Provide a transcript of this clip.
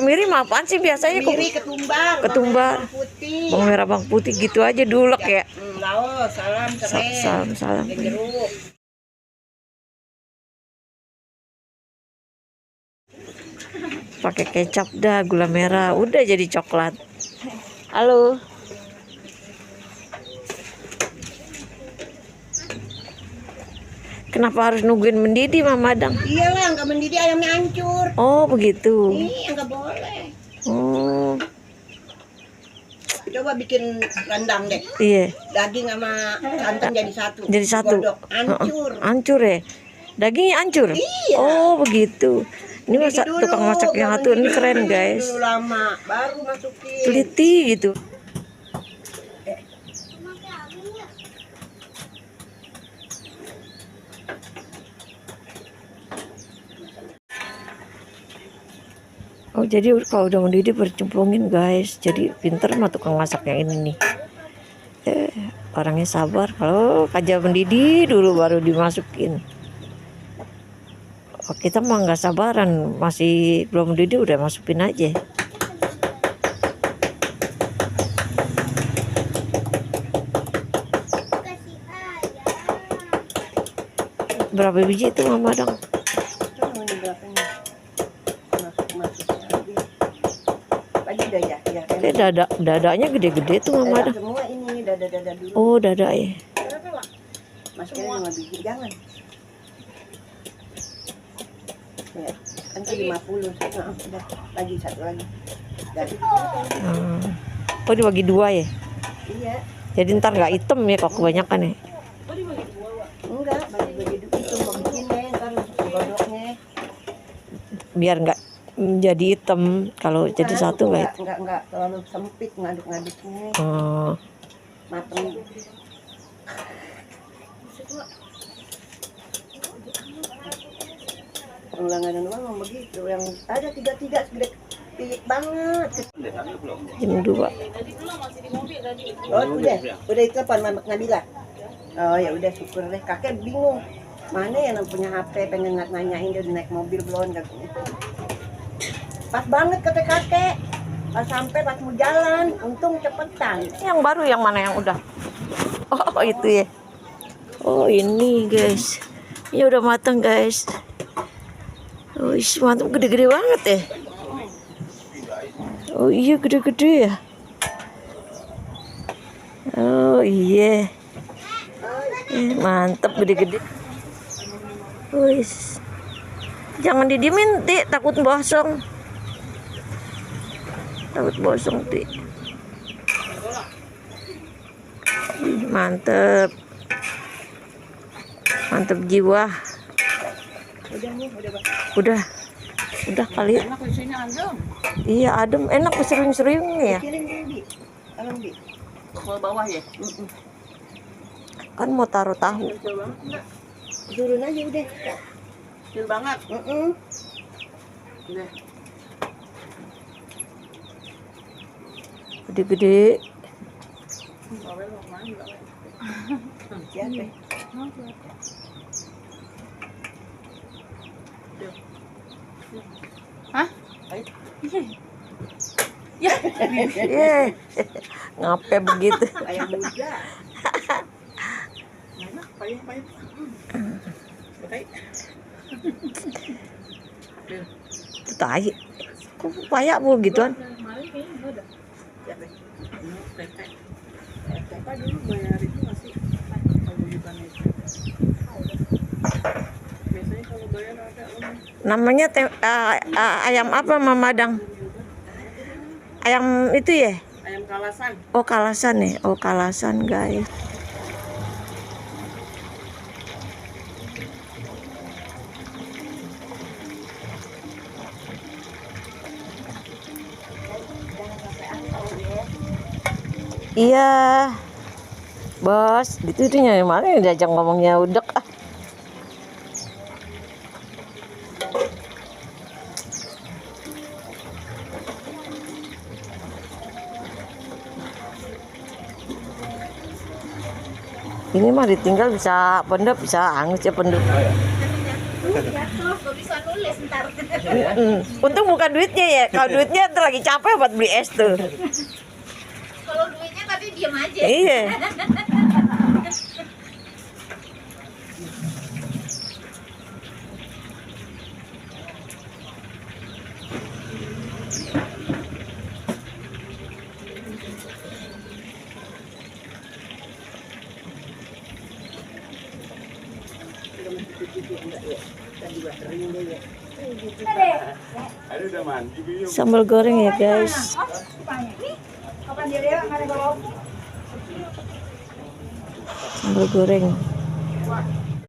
kemiri mah apaan sih biasanya? Kemiri ketumbar. Ketumbar. Bawang merah bawang putih gitu aja dulek ya. Laos, salam keren. Salam. Jeruk. Pakai kecap dah, gula merah, udah jadi coklat. Halo. Kenapa harus nungguin mendidih, Mama Dang? Iyalah, nggak mendidih ayamnya hancur. Oh, begitu. Iya, nggak boleh. Oh. Coba bikin rendang deh. Iya. Daging sama santan jadi satu. Jadi satu. Godok. Hancur. Hancur ya? Dagingnya hancur? Iya. Oh, begitu. Ini tukang masak yang satu ini keren, guys. Dulu lama, baru masukin. Teliti gitu. Oh, jadi kalau udah mendidih bercemplungin, guys. Jadi pinter mah tukang masak yang ini nih. Orangnya sabar. Kalau aja mendidih dulu baru dimasukin. Oh, kita mah nggak sabaran, masih belum mendidih udah masukin aja. Berapa biji itu, Mama Dang? Dadanya gede-gede tuh, Mama Dang. Semua ini dada dulu. Oh, dada ya. Masukin 5 biji, jangan. Ya, kan 50. Udah, lagi satu lagi. Oh, dibagi dua ya? Iya. Jadi ntar nggak hitam ya kalau kebanyakan ya? Enggak, bagi-bagi itu mau bikinnya, ntar godoknya. Biar nggak jadi hitam, kalau jadi satu nggak hitam. Enggak terlalu sempit ngaduk-ngaduknya. Mateng. Langganan uang begitu, yang ada 3 segede pilik banget. Jam 2. Oh, udah itu apa Nabila? Oh ya udah, syukur deh. Kakek bingung mana yang punya HP, pengen nanyain dia naik mobil belum katanya. Pas banget kata kakek, pas sampai pas mau jalan, untung cepetan. Yang baru yang mana yang udah? Oh, itu ya. Oh, ini guys, ini udah matang guys. Oh, mantap, gede-gede banget ya. Oh iya, gede-gede ya. Oh iya. Mantap, gede-gede. Wis. Jangan didiemin, Ti, takut bosong. Takut bosong, Ti. Mantap. Mantap jiwa. Udah kali. Enak di sini adem. Iya, adem, enak sering-sering ya. Ke bawah ya. Kan mau taruh tahu. Turun aja udah. Kecil banget. Udah. Gede-gede. Hah? Ya. Ngapain begitu? Ayam muda. Payung. Tai. Kok payah bu gituan? Dulu bayar itu masih biasanya kalau bayar ada Namanya ayam apa, Mama Dang? Ayam itu ya? ayam kalasan. Oh, kalasan ya? Oh, kalasan guys. Iya, bos, gitu itunya mana diajak ngomongnya udek. Ini mah ditinggal bisa pendep, bisa angus ya pendep. Jatuh, gak bisa nulis ntar. Untung bukan duitnya ya. Kalau duitnya ntar lagi capek buat beli es tuh. Kalau duitnya tadi diem aja. Iya. Sambal goreng ya guys. Sambal goreng.